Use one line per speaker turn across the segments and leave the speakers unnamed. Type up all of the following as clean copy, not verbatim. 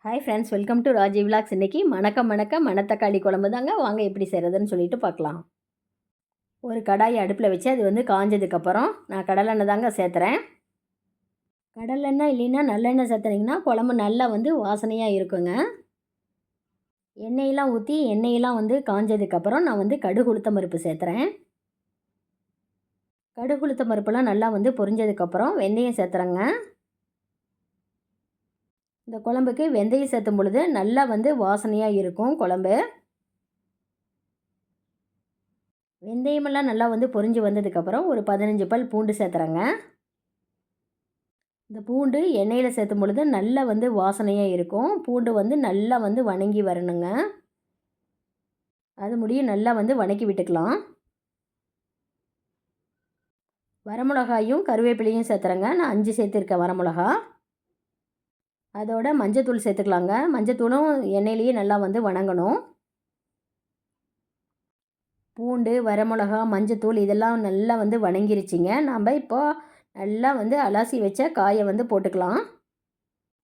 Hi friends, welcome to Raji vlogs. இன்றைக்கி மணத்தக்காளி குழம்பு தாங்க. வாங்க எப்படி செய்கிறதுன்னு சொல்லிட்டு பார்க்கலாம். ஒரு கடாயை அடுப்பில் வச்சு அது காஞ்சதுக்கப்புறம் நான் கடலெண்ணெய் தாங்க சேர்த்துறேன். கடலெண்ணெய் இல்லைன்னா நல்லெண்ணெய் சேர்த்துனீங்கன்னா குழம்பு நல்லா வாசனையாக இருக்குங்க. எண்ணெயெல்லாம் ஊற்றி எண்ணெயெல்லாம் காஞ்சதுக்கப்புறம் நான் கடுகு உளுத்தம் பருப்பு சேர்த்துறேன். கடுகு உளுத்தம் பருப்புலாம் நல்லா பொரிஞ்சதுக்கப்புறம் வெந்தயம் சேர்த்துறேங்க. இந்த குழம்புக்கு வெந்தயம் சேர்த்தும் பொழுது நல்லா வாசனையாக இருக்கும் குழம்பு. வெந்தயமெல்லாம் நல்லா பொரிஞ்சு வந்ததுக்கப்புறம் ஒரு 15 பல் பூண்டு சேர்த்துறேங்க. இந்த பூண்டு எண்ணெயில் சேர்த்தும் பொழுது நல்லா வாசனையாக இருக்கும். பூண்டு நல்லா வணங்கி வரணுங்க. அது முடியும் நல்லா வணக்கி விட்டுக்கலாம். வரமிளகாயும் கருவேப்பிலையும் சேர்த்துறேங்க. நான் 5 சேர்த்துருக்கேன் வரமிளகா. அதோட மஞ்சத்தூள் சேர்த்துக்கலாங்க. மஞ்சத்தூளும் எண்ணெயிலேயே நல்லா வணங்கணும். பூண்டு, வரமிளகா, மஞ்சத்தூள் இதெல்லாம் நல்லா வணங்கிருச்சிங்க. நாம் இப்போ நல்லா அலசி வச்ச காயை போட்டுக்கலாம்.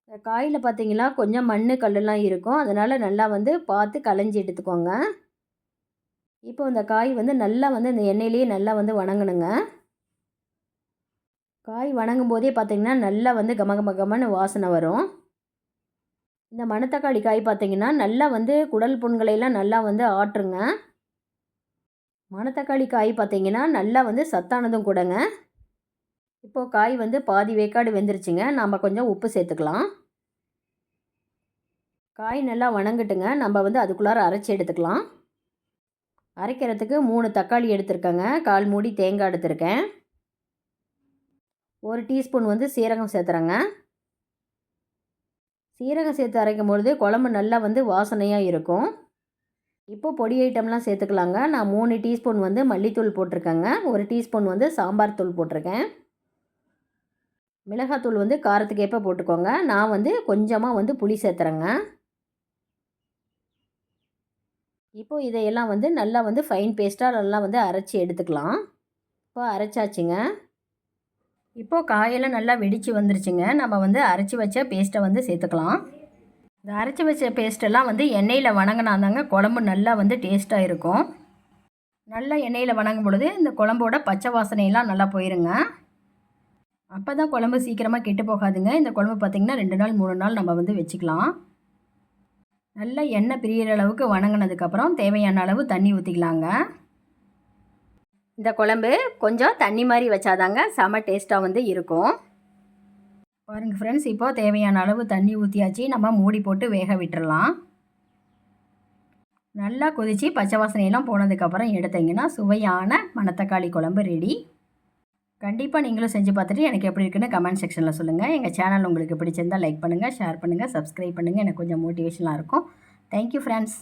இந்த காயில் பார்த்திங்கன்னா கொஞ்சம் மண் கல்லுலாம் இருக்கும். அதனால் நல்லா பார்த்து களைஞ்சி எடுத்துக்கோங்க. இப்போ இந்த காய் நல்லா இந்த எண்ணெயிலேயே நல்லா வணங்கணுங்க. காய் வணங்கும் போதே பார்த்திங்கன்னா நல்லா கமகமன்னு வாசனை வரும். இந்த மணத்தக்காளி காய் பார்த்திங்கன்னா நல்லா குடல் புண்களையெல்லாம் நல்லா ஆற்றுங்க. மணத்தக்காளி காய் பார்த்திங்கன்னா நல்லா சத்தானதும் கூடங்க. இப்போது காய் பாதி வேக்காடு வெந்துருச்சுங்க. நாம் கொஞ்சம் உப்பு சேர்த்துக்கலாம். காய் நல்லா வணங்கட்டுங்க. நம்ம அதுக்குள்ளார அரைச்சி எடுத்துக்கலாம். அரைக்கிறதுக்கு 3 தக்காளி எடுத்துருக்கேங்க. 1/4 மூடி தேங்காய் எடுத்துருக்கேன். 1 டீஸ்பூன் சீரகம் சேர்த்துறேங்க. சீரகம் சேர்த்து அரைக்கும் பொழுது குழம்பு நல்லா வாசனையாக இருக்கும். இப்போ பொடி ஐட்டம்லாம் சேர்த்துக்கலாங்க. நான் 3 டீஸ்பூன் மல்லித்தூள் போட்டிருக்கேங்க. 1 டீஸ்பூன் சாம்பார் தூள் போட்டிருக்கேன். மிளகாத்தூள் காரத்துக்கு ஏற்ப போட்டுக்கோங்க. நான் கொஞ்சமாக புளி சேர்த்துறேங்க. இப்போது இதையெல்லாம் நல்லா ஃபைன் பேஸ்ட்டாக நல்லா அரைச்சி எடுத்துக்கலாம். இப்போ அரைச்சாச்சுங்க. இப்போது காயெல்லாம் நல்லா வெடித்து வந்துருச்சுங்க. நம்ம அரைச்சி வச்ச பேஸ்ட்டை சேர்த்துக்கலாம். இந்த அரைச்சி வச்ச பேஸ்ட்டெல்லாம் எண்ணெயில் வணங்கினாதாங்க குழம்பு நல்லா டேஸ்ட்டாக இருக்கும். நல்லா எண்ணெயில் வணங்கும் பொழுது இந்த குழம்போட பச்சை வாசனையெல்லாம் நல்லா போயிருங்க. அப்போ தான் குழம்பு சீக்கிரமாக கெட்டு போகாதுங்க. இந்த குழம்பு பார்த்திங்கன்னா 2 நாள் 3 நாள் நம்ம வச்சுக்கலாம். நல்லா எண்ணெய் பிரியிற அளவுக்கு வணங்கினதுக்கப்புறம் தேவையான அளவு தண்ணி ஊற்றிக்கலாங்க. இந்த குழம்பு கொஞ்சம் தண்ணி மாதிரி வச்சாதாங்க செம டேஸ்ட்டாக இருக்கும். பாருங்கள் ஃப்ரெண்ட்ஸ், இப்போது தேவையான அளவு தண்ணி ஊற்றியாச்சு. நம்ம மூடி போட்டு வேக விட்டுறலாம். நல்லா கொதித்து பச்சை வாசனையெல்லாம் போனதுக்கப்புறம் எடுத்திங்கன்னா சுவையான மணத்தக்காளி குழம்பு ரெடி. கண்டிப்பாக நீங்களும் செஞ்சு பார்த்துட்டு எனக்கு எப்படி இருக்குன்னு கமெண்ட் செக்ஷனில் சொல்லுங்கள். எங்கள் சேனல் உங்களுக்கு பிடிச்சிருந்தால் லைக் பண்ணுங்கள், ஷேர் பண்ணுங்கள், சப்ஸ்கிரைப் பண்ணுங்கள். எனக்கு கொஞ்சம் மோட்டிவேஷனாக இருக்கும். Thank you friends.